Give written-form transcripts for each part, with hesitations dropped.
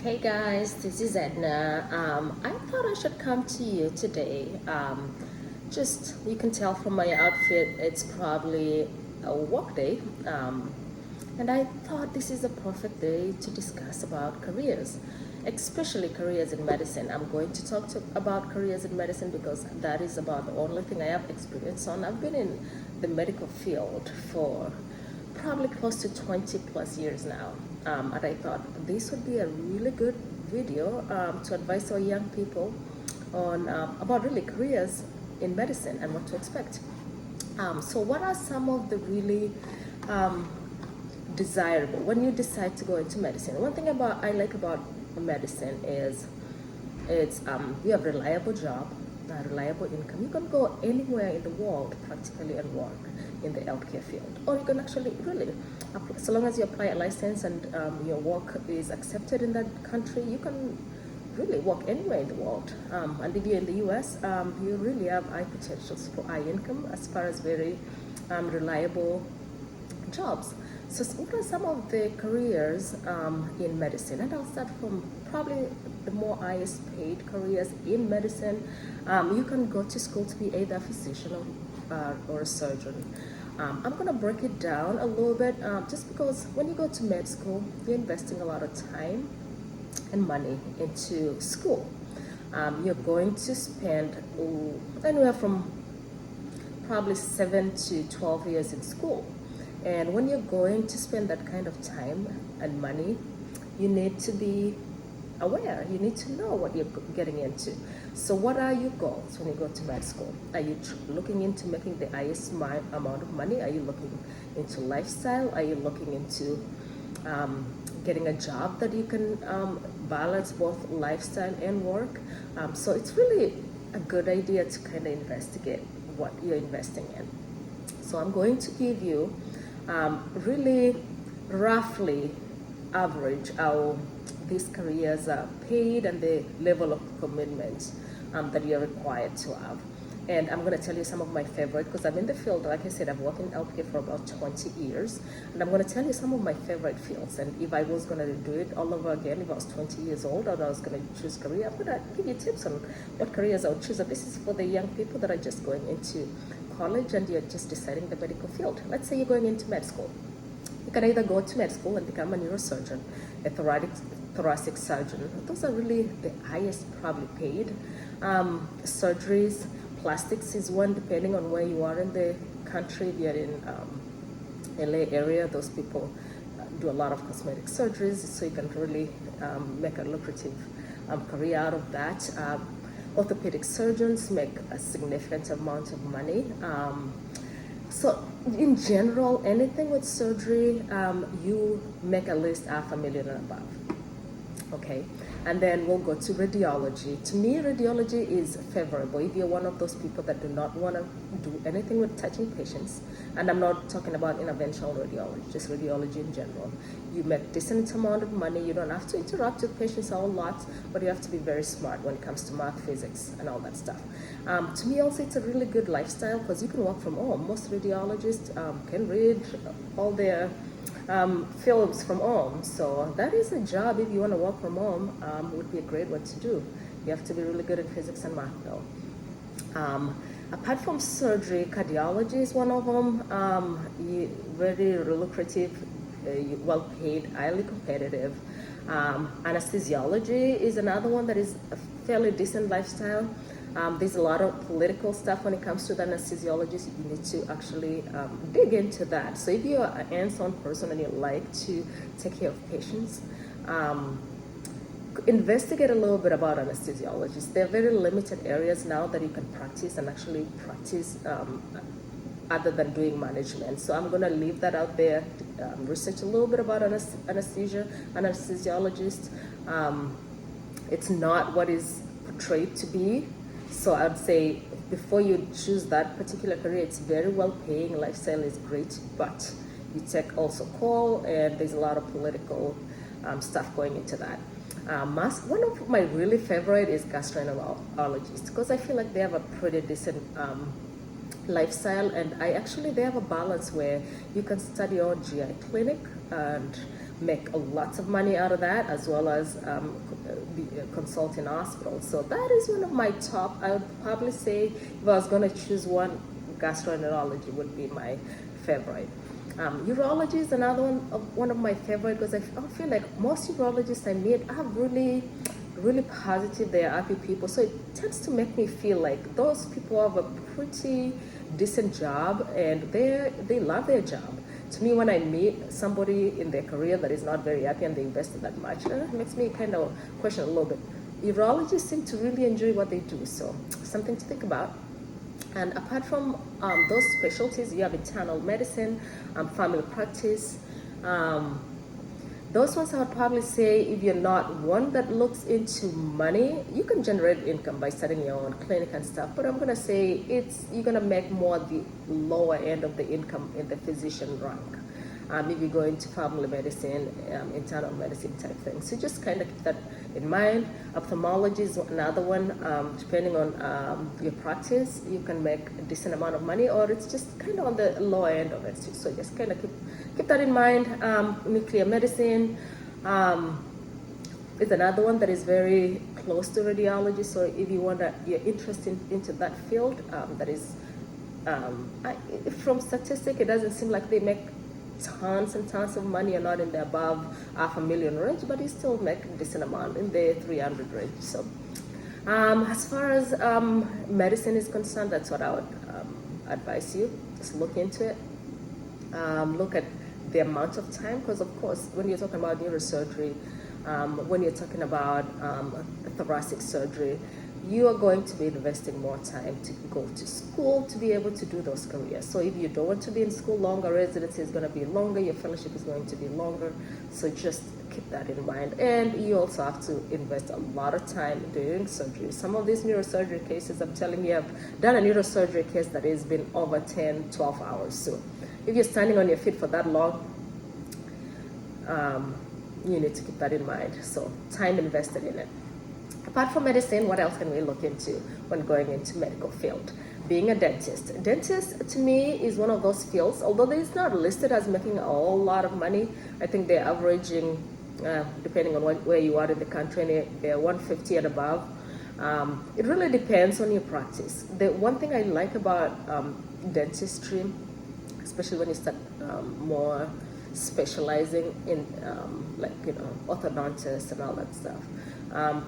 Hey guys, this is Edna. I thought I should come to you today. Just you can tell from my outfit, it's probably a work day. And I thought this is a perfect day to discuss about careers, especially careers in medicine. I'm going to about careers in medicine because that is about the only thing I have experience on. I've been in the medical field for probably close to 20 plus years now. And I thought this would be a really good video to advise our young people on about really careers in medicine and what to expect. So what are some of the really desirable when you decide to go into medicine? One thing I like about medicine is it's you have reliable job, reliable income. You can go anywhere in the world practically and work in the healthcare field, or you can actually really, so long as you apply a license and your work is accepted in that country, you can really work anywhere in the world. And if you're in the U.S., you really have high potentials for high income as far as very reliable jobs. So what are some of the careers in medicine? And I'll start from probably the more highest paid careers in medicine. You can go to school to be either a physician or a surgeon. I'm going to break it down a little bit just because when you go to med school, you're investing a lot of time and money into school. You're going to spend anywhere from probably 7 to 12 years in school. And when you're going to spend that kind of time and money, you need to be aware. You need to know what you're getting into. So what are your goals when you go to med school? Are you looking into making the highest amount of money? Are you looking into lifestyle? Are you looking into getting a job that you can balance both lifestyle and work? So it's really a good idea to kind of investigate what you're investing in. So I'm going to give you really roughly average how these careers are paid and the level of commitment that you're required to have. And I'm going to tell you some of my favorite, because I'm in the field, like I said, I've worked in healthcare for about 20 years. And I'm going to tell you some of my favorite fields. And if I was going to do it all over again, if I was 20 years old and I was going to choose career, I'm going to give you tips on what careers I would choose. And this is for the young people that are just going into college and you're just deciding the medical field. Let's say you're going into med school. You can either go to med school and become a neurosurgeon, a thoracic surgeon. Those are really the highest probably paid. Surgeries, plastics is one, depending on where you are in the country. If you're in LA area, those people do a lot of cosmetic surgeries, so you can really make a lucrative career out of that. Orthopedic surgeons make a significant amount of money. So in general, anything with surgery, you make at least $500,000 and above. Okay, and then we'll go to radiology. To me, radiology is favorable if you're one of those people that do not want to do anything with touching patients. And I'm not talking about interventional radiology, just radiology in general. You make decent amount of money. You don't have to interact with patients a whole lot, but you have to be very smart when it comes to math, physics, and all that stuff. To me, also, it's a really good lifestyle because you can work from home. Most radiologists can read all their films from home. So that is a job if you want to work from home, would be a great one to do. You have to be really good in physics and math though. Apart from surgery, cardiology is one of them. Very lucrative, well paid, highly competitive. Anesthesiology is another one that is a fairly decent lifestyle. There's a lot of political stuff when it comes to the anesthesiologist. You need to actually dig into that. So if you're an hands-on person and you like to take care of patients, investigate a little bit about anesthesiologists. There are very limited areas now that you can practice and actually practice other than doing management. So I'm going to leave that out there. Research a little bit about anesthesia, anesthesiologist. It's not what is portrayed to be. So I'd say before you choose that particular career, it's very well paying, lifestyle is great, but you take also call and there's a lot of political stuff going into that. One of my really favorite is gastroenterologists because I feel like they have a pretty decent lifestyle, and they have a balance where you can study your GI clinic and make a lot of money out of that, as well as consult in hospitals. So that is one of my top. I would probably say if I was going to choose one, gastroenterology would be my favorite. Urology is another one of my favorite, because I feel like most urologists I meet are really positive. They are happy people, so it tends to make me feel like those people have a pretty decent job and they love their job. To me, when I meet somebody in their career that is not very happy and they invested that much, it makes me kind of question a little bit. Urologists seem to really enjoy what they do, so something to think about. And apart from those specialties, you have internal medicine, family practice. Those ones I would probably say, if you're not one that looks into money, you can generate income by starting your own clinic and stuff. But I'm gonna say you're gonna make more the lower end of the income in the physician rank. If you go into family medicine, internal medicine type thing. So just kind of keep that in mind. Ophthalmology is another one. Depending on your practice, you can make a decent amount of money, or it's just kind of on the lower end of it. So just kind of keep that in mind. Nuclear medicine is another one that is very close to radiology. So if you're interested into that field, that is, from statistic, it doesn't seem like they make tons and tons of money. You're not in the above $500,000 range, but you still make a decent amount in the 300 range. So as far as medicine is concerned, that's what I would advise you. Just look into it. Look at the amount of time, because of course when you're talking about neurosurgery, when you're talking about thoracic surgery, you are going to be investing more time to go to school to be able to do those careers. So if you don't want to be in school longer, residency is going to be longer, your fellowship is going to be longer. So just keep that in mind. And you also have to invest a lot of time doing surgery. Some of these neurosurgery cases, I'm telling you, I've done a neurosurgery case that has been over 10, 12 hours. So if you're standing on your feet for that long, you need to keep that in mind. So time invested in it. Apart from medicine, what else can we look into when going into medical field? Being a dentist. Dentist, to me, is one of those fields, although it's not listed as making a whole lot of money. I think they're averaging, depending on where you are in the country, they're 150 and above. It really depends on your practice. The one thing I like about dentistry, especially when you start more specializing in orthodontists and all that stuff,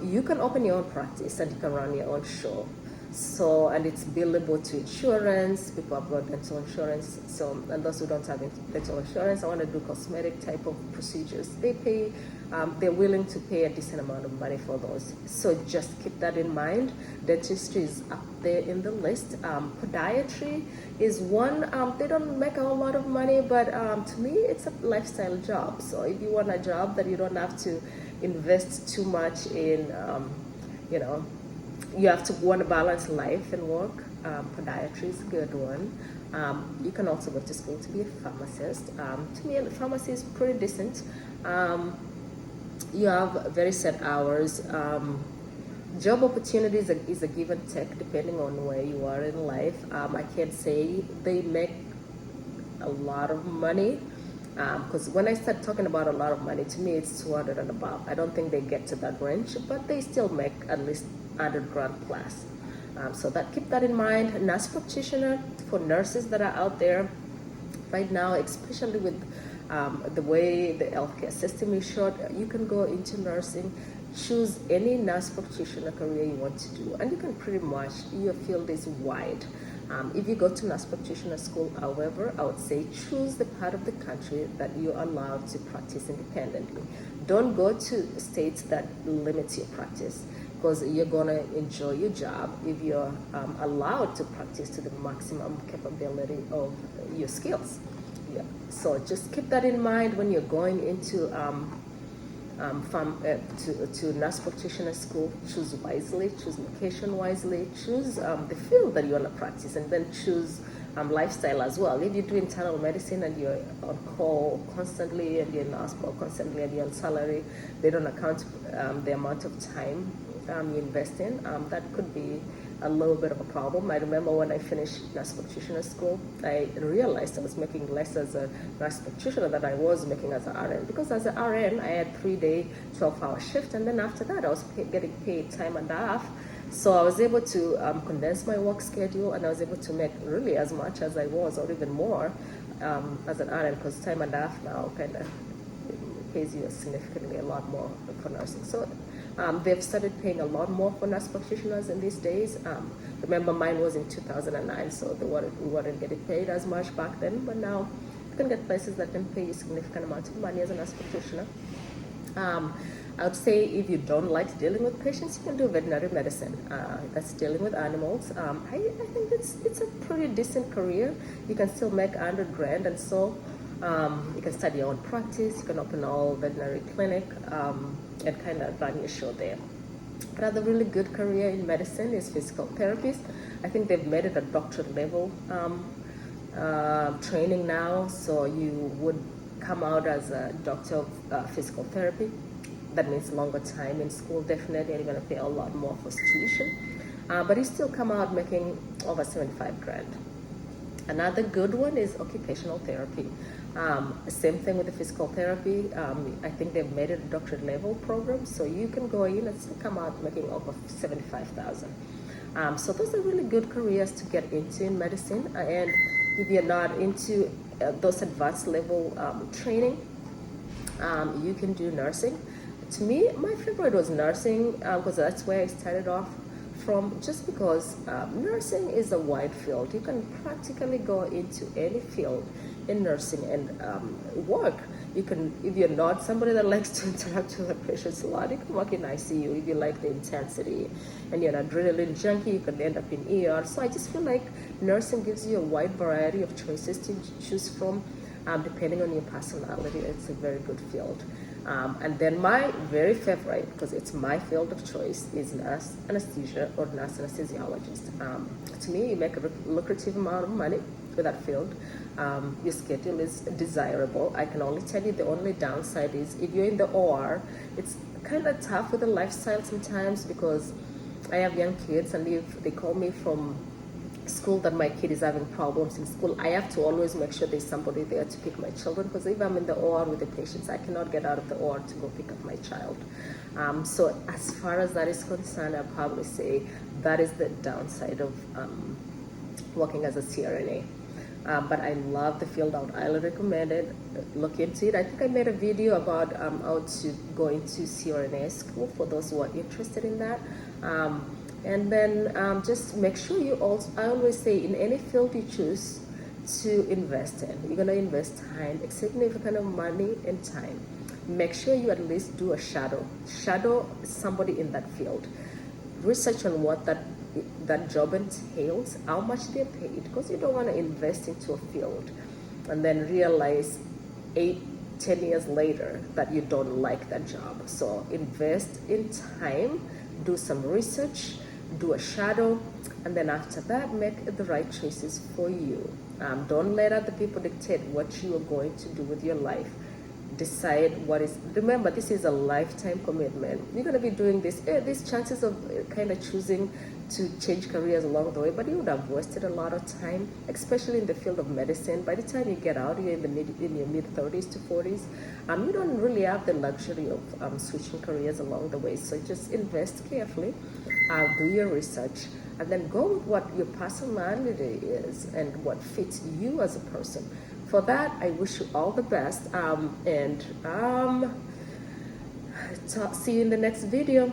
you can open your own practice and you can run your own show. So, and it's billable to insurance. People have got dental insurance. So, and those who don't have dental insurance, I want to do cosmetic type of procedures. They're willing to pay a decent amount of money for those. So just keep that in mind. Dentistry is up there in the list. Podiatry is one. They don't make a whole lot of money, but to me, it's a lifestyle job. So if you want a job that you don't have to invest too much in, you have to want to balance life and work. Podiatry is a good one. You can also go to school to be a pharmacist. To me, pharmacy is pretty decent. You have very set hours. Job opportunities is a give and take depending on where you are in life. I can't say they make a lot of money, because when I start talking about a lot of money, to me it's 200 and above. I don't think they get to that range, but they still make at least 100 grand plus. So keep that in mind. Nurse practitioner, for nurses that are out there right now, especially with the way the healthcare system is short, you can go into nursing, choose any nurse practitioner career you want to do, and you can pretty much, your field is wide. If you go to nurse practitioner school, however, I would say choose the part of the country that you're allowed to practice independently. Don't go to states that limit your practice, because you're gonna enjoy your job if you're allowed to practice to the maximum capability of your skills. Yeah. So just keep that in mind when you're going into to nurse practitioner school. Choose wisely, choose location wisely, choose the field that you want to practice, and then choose lifestyle as well. If you do internal medicine and you're on call constantly and you're in the hospital constantly and you're on salary, they don't account the amount of time you invest in. That could be a little bit of a problem. I remember when I finished nurse practitioner school, I realized I was making less as a nurse practitioner than I was making as an RN, because as an RN I had 3-day 12-hour shift, and then after that I was getting paid time and a half. So I was able to condense my work schedule, and I was able to make really as much as I was, or even more, as an RN, because time and a half now kind of pays you significantly a lot more for nursing. So they've started paying a lot more for nurse practitioners in these days. Remember, mine was in 2009, so we weren't getting paid as much back then, but now you can get places that can pay you significant amounts of money as a nurse practitioner. I would say if you don't like dealing with patients, you can do veterinary medicine. That's dealing with animals. I think it's a pretty decent career. You can still make 100 grand, and so you can start your own practice. You can open all veterinary clinic and kind of run your show there. Another really good career in medicine is physical therapist. I think they've made it a doctorate level training now, so you would come out as a doctor of physical therapy. That means longer time in school, definitely, and you're going to pay a lot more for tuition. But you still come out making over 75 grand. Another good one is occupational therapy. Same thing with the physical therapy. I think they've made it a doctorate level program, so you can go in and still come out making over 75,000. So those are really good careers to get into in medicine. And if you're not into those advanced level training, you can do nursing. To me, my favorite was nursing because that's where I started off from, just because nursing is a wide field. You can practically go into any field in nursing and work. You can, if you're not somebody that likes to interact with the patients a lot, you can work in ICU. If you like the intensity and you're an adrenaline junkie, you can end up in ER. So I just feel like nursing gives you a wide variety of choices to choose from, depending on your personality. It's a very good field. And then my very favorite, because it's my field of choice, is nurse anesthesia or nurse anesthesiologist. To me, you make a lucrative amount of money with that field. Your schedule is desirable. I can only tell you the only downside is if you're in the OR, it's kind of tough with the lifestyle sometimes, because I have young kids, and if they call me from school that my kid is having problems in school, I have to always make sure there's somebody there to pick my children, because if I'm in the OR with the patients, I cannot get out of the OR to go pick up my child. So as far as that is concerned, I'll probably say that is the downside of working as a CRNA. But I love the field. I would highly recommend it. Look into it. I think I made a video about how to go into CRNA school for those who are interested in that. And then just make sure you also, I always say, in any field you choose to invest in, you're going to invest time, a significant amount of money and time. Make sure you at least do a shadow somebody in that field. Research on what that job entails, how much they're paid, because you don't want to invest into a field and then realize 8-10 years later that you don't like that job. So invest in time, do some research, do a shadow, and then after that, make the right choices for you. Don't let other people dictate what you are going to do with your life. Decide what is, remember, this is a lifetime commitment. You're going to be doing this. There's chances of kind of choosing to change careers along the way, but you would have wasted a lot of time, especially in the field of medicine. By the time you get out, you're in your mid 30s to 40s. You don't really have the luxury of switching careers along the way. So just invest carefully, do your research, and then go with what your personality is and what fits you as a person. For that, I wish you all the best, and see you in the next video.